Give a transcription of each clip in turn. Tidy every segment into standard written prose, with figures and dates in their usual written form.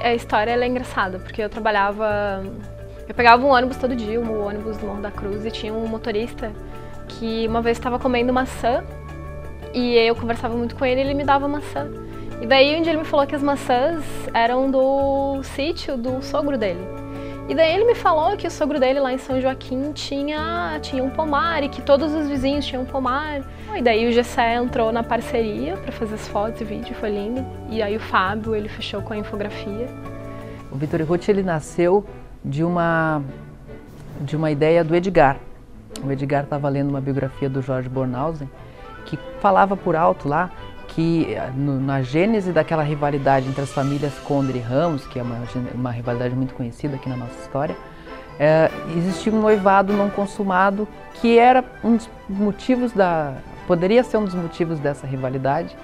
A história ela é engraçada, porque eu pegava um ônibus todo dia, o ônibus do Morro da Cruz, e tinha um motorista que uma vez estava comendo maçã, e eu conversava muito com ele e ele me dava maçã. E daí um dia ele me falou que as maçãs eram do sítio do sogro dele. E daí ele me falou que o sogro dele lá em São Joaquim tinha um pomar e que todos os vizinhos tinham um pomar. E daí o Gessé entrou na parceria para fazer as fotos e vídeo, foi lindo. E aí o Fábio, ele fechou com a infografia. O Vitor Huth, ele nasceu de uma ideia do Edgar. O Edgar estava lendo uma biografia do Jorge Bornhausen, que falava por alto lá que na gênese daquela rivalidade entre as famílias Conder e Ramos, que é uma rivalidade muito conhecida aqui na nossa história, existia um noivado não consumado que era um dos motivos poderia ser um dos motivos dessa rivalidade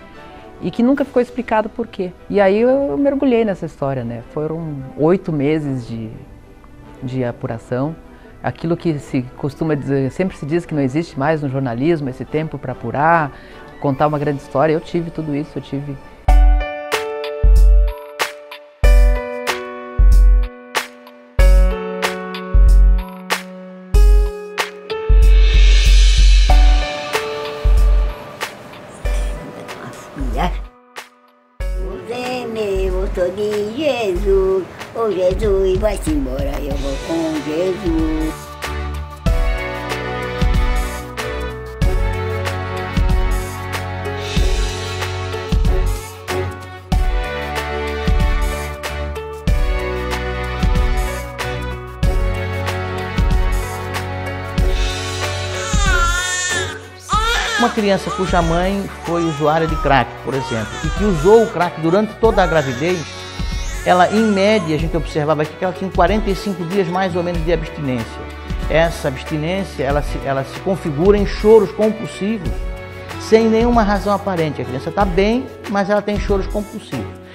e que nunca ficou explicado por quê. E aí eu mergulhei nessa história, né? Foram 8 meses de apuração. Aquilo que se costuma dizer, sempre se diz que não existe mais no jornalismo esse tempo para apurar, contar uma grande história. Eu tive tudo isso, eu tive. Você meu, sou de Jesus, ô Jesus, vai-se embora, eu vou com Jesus. Uma criança cuja mãe foi usuária de crack, por exemplo, e que usou o crack durante toda a gravidez, ela, em média, a gente observava aqui que ela tinha 45 dias mais ou menos de abstinência. Essa abstinência, ela se configura em choros compulsivos, sem nenhuma razão aparente. A criança está bem, mas ela tem choros compulsivos.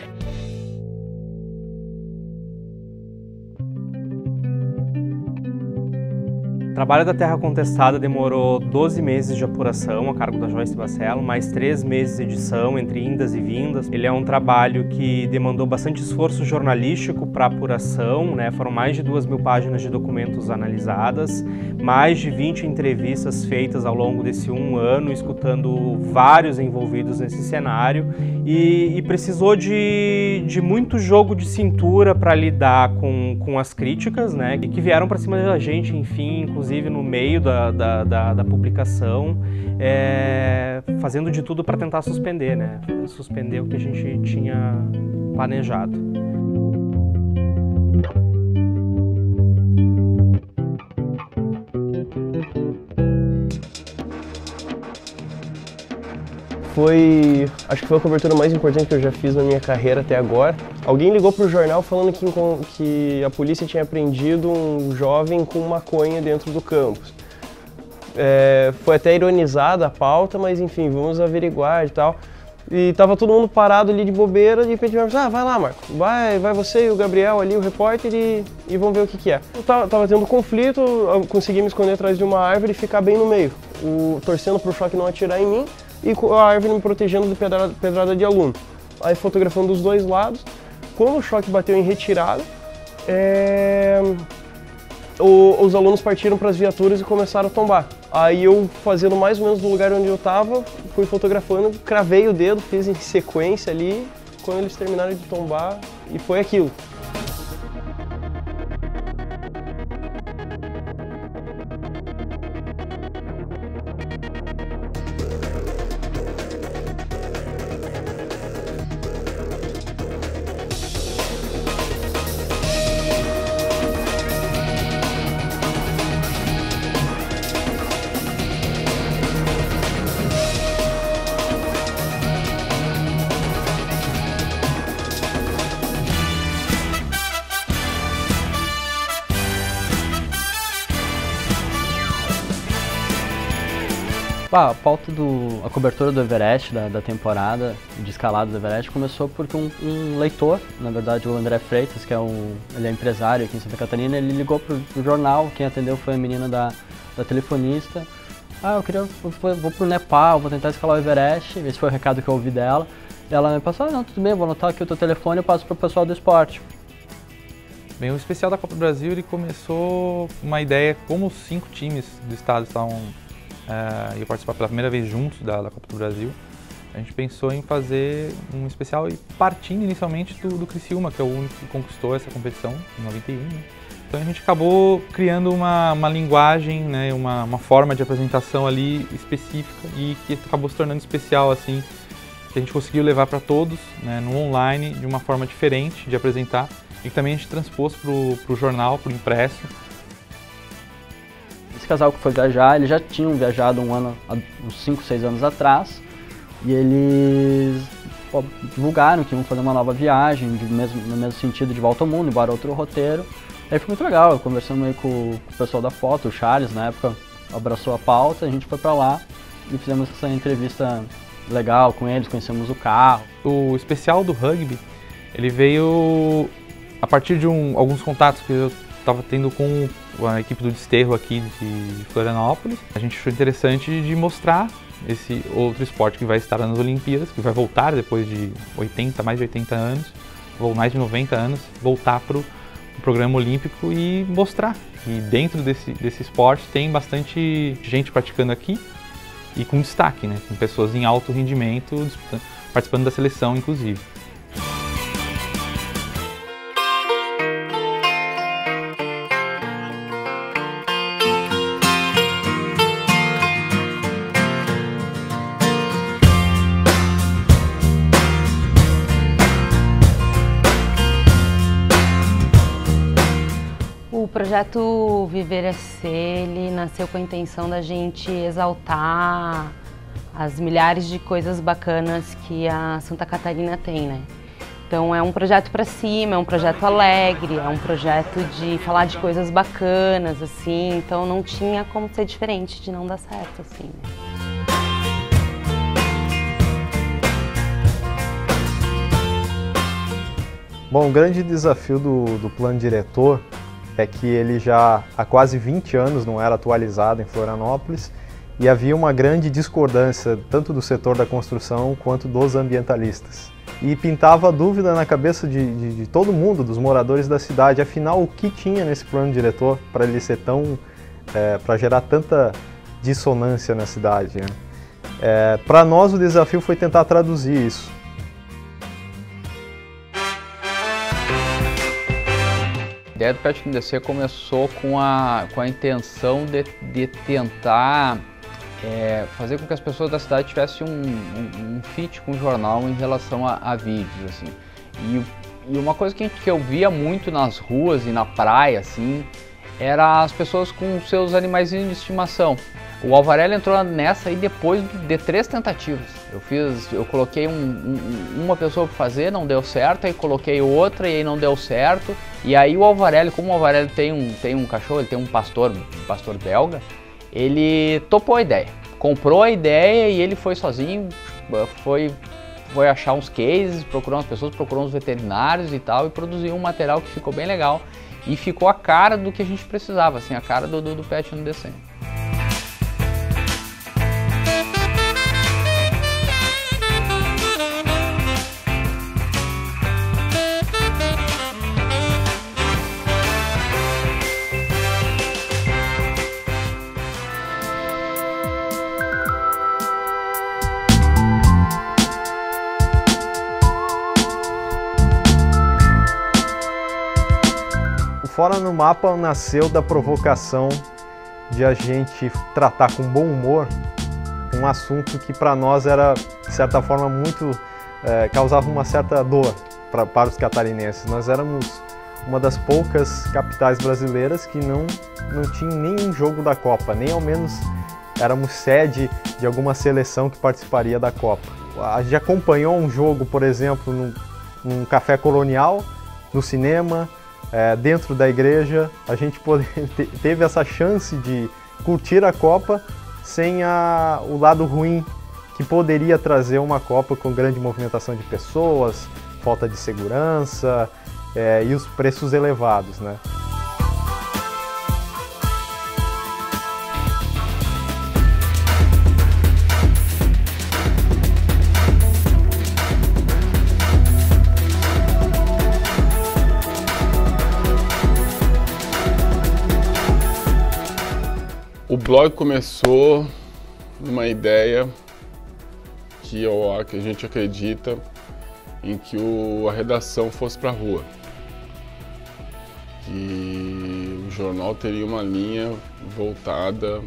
O trabalho da Terra Contestada demorou 12 meses de apuração a cargo da Joyce Bacello, mais 3 meses de edição, entre indas e vindas. Ele é um trabalho que demandou bastante esforço jornalístico para apuração, né? Foram mais de 2.000 páginas de documentos analisadas, mais de 20 entrevistas feitas ao longo desse 1 ano, escutando vários envolvidos nesse cenário, e precisou de muito jogo de cintura para lidar com as críticas, né? E que vieram para cima da gente, enfim, inclusive no meio da publicação, fazendo de tudo para tentar suspender, né? Suspender o que a gente tinha planejado. Acho que foi a cobertura mais importante que eu já fiz na minha carreira até agora. Alguém ligou para o jornal falando que a polícia tinha apreendido um jovem com maconha dentro do campus. Foi até ironizada a pauta, mas enfim, vamos averiguar e tal. E tava todo mundo parado ali de bobeira, de repente vai lá, Marco, vai você e o Gabriel ali, o repórter, e vamos ver o que é. Eu tava tendo conflito, eu consegui me esconder atrás de uma árvore e ficar bem no meio, torcendo pro choque não atirar em mim, e a árvore me protegendo de pedrada de aluno. Aí fotografando os dois lados. Quando o choque bateu em retirada, os alunos partiram para as viaturas e começaram a tombar. Aí eu, fazendo mais ou menos do lugar onde eu estava, fui fotografando, cravei o dedo, fiz em sequência ali, quando eles terminaram de tombar, e foi aquilo. A pauta a cobertura do Everest, da temporada de escalada do Everest, começou porque um leitor, na verdade o André Freitas, que ele é empresário aqui em Santa Catarina, ele ligou pro jornal, quem atendeu foi a menina da telefonista. Vou pro Nepal, vou tentar escalar o Everest, esse foi o recado que eu ouvi dela. Ela me passou, não, tudo bem, vou anotar aqui o teu telefone e eu passo pro pessoal do esporte. Bem, o especial da Copa do Brasil ele começou uma ideia, como os 5 times do estado iam participar pela primeira vez juntos da Copa do Brasil. A gente pensou em fazer um especial e partindo inicialmente do Criciúma, que é o único que conquistou essa competição em 91. Né? Então a gente acabou criando uma linguagem, né, uma forma de apresentação ali específica e que acabou se tornando especial, assim, que a gente conseguiu levar para todos, né, no online, de uma forma diferente de apresentar e que também a gente transpôs para o jornal, para o impresso. Esse casal que foi viajar, eles já tinham viajado uns 5, 6 anos atrás, e eles divulgaram que iam fazer uma nova viagem, no mesmo sentido, de volta ao mundo, embora outro roteiro. Aí foi muito legal, conversando aí com o pessoal da foto, o Charles, na época, abraçou a pauta, a gente foi pra lá e fizemos essa entrevista legal com eles, conhecemos o carro. O especial do rugby, ele veio a partir de alguns contatos que eu estava tendo com a equipe do Desterro aqui de Florianópolis. A gente achou interessante de mostrar esse outro esporte que vai estar nas Olimpíadas, que vai voltar depois de mais de 80 anos, ou mais de 90 anos, voltar para o programa olímpico e mostrar que dentro desse esporte tem bastante gente praticando aqui e com destaque, né, com pessoas em alto rendimento participando da seleção, inclusive. O projeto Viver é Ser, ele nasceu com a intenção da gente exaltar as milhares de coisas bacanas que a Santa Catarina tem, né? Então é um projeto para cima, é um projeto alegre, é um projeto de falar de coisas bacanas, assim, então não tinha como ser diferente de não dar certo, assim, né? Bom, o grande desafio do plano diretor é que ele já há quase 20 anos não era atualizado em Florianópolis e havia uma grande discordância tanto do setor da construção quanto dos ambientalistas. E pintava a dúvida na cabeça de todo mundo, dos moradores da cidade, afinal o que tinha nesse plano diretor para ele ser para gerar tanta dissonância na cidade, né? Para nós o desafio foi tentar traduzir isso. A ideia do Pet NDC começou com a intenção de tentar fazer com que as pessoas da cidade tivessem um fit com o jornal em relação a vídeos, assim. E uma coisa que eu via muito nas ruas e na praia, assim, era as pessoas com seus animaizinhos de estimação. O Alvarelli entrou nessa aí depois de 3 tentativas. Eu coloquei uma pessoa para fazer, não deu certo, aí coloquei outra e aí não deu certo. E aí o Alvarelli, como o Alvarelli tem um cachorro, ele tem um pastor belga, ele topou a ideia. Comprou a ideia e ele foi sozinho, foi achar uns cases, procurou umas pessoas, procurou uns veterinários e tal, e produziu um material que ficou bem legal. E ficou a cara do que a gente precisava, assim, a cara do Pet NDC. Fora no Mapa nasceu da provocação de a gente tratar com bom humor um assunto que para nós era, de certa forma, muito causava uma certa dor para os catarinenses. Nós éramos uma das poucas capitais brasileiras que não tinha nenhum jogo da Copa, nem ao menos éramos sede de alguma seleção que participaria da Copa. A gente acompanhou um jogo, por exemplo, num café colonial, no cinema, dentro da igreja. A gente teve essa chance de curtir a Copa sem o lado ruim que poderia trazer uma Copa com grande movimentação de pessoas, falta de segurança e os preços elevados, né? blog começou numa ideia que a gente acredita em que a redação fosse para a rua. Que o jornal teria uma linha voltada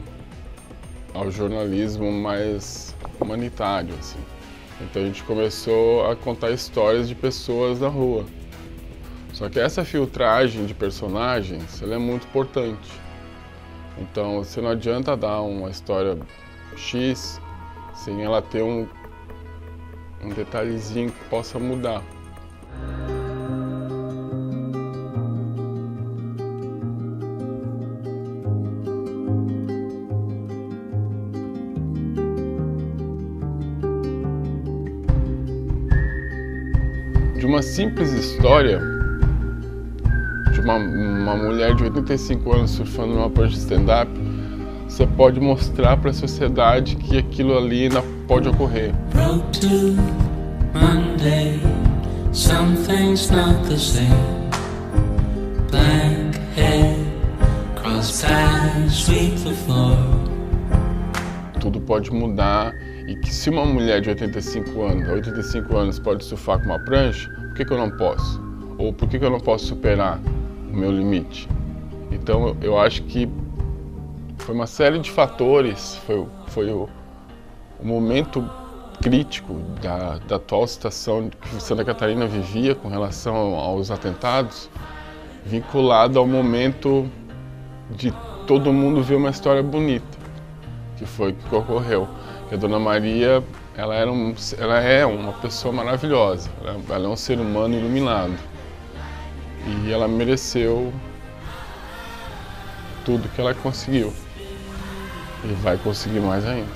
ao jornalismo mais humanitário, assim. Então a gente começou a contar histórias de pessoas na rua. Só que essa filtragem de personagens, ela é muito importante. Então você não adianta dar uma história X sem ela ter um detalhezinho que possa mudar. De uma simples história de uma mulher de 85 anos surfando numa prancha de stand-up, você pode mostrar para a sociedade que aquilo ali ainda pode ocorrer. Tudo pode mudar e que se uma mulher de 85 anos pode surfar com uma prancha, por que eu não posso? Ou por que eu não posso superar o meu limite? Então eu acho que foi uma série de fatores, foi o momento crítico da atual situação que Santa Catarina vivia com relação aos atentados, vinculado ao momento de todo mundo ver uma história bonita, que foi o que ocorreu. Que a Dona Maria, ela é uma pessoa maravilhosa, ela é um ser humano iluminado e ela mereceu tudo que ela conseguiu. E vai conseguir mais ainda.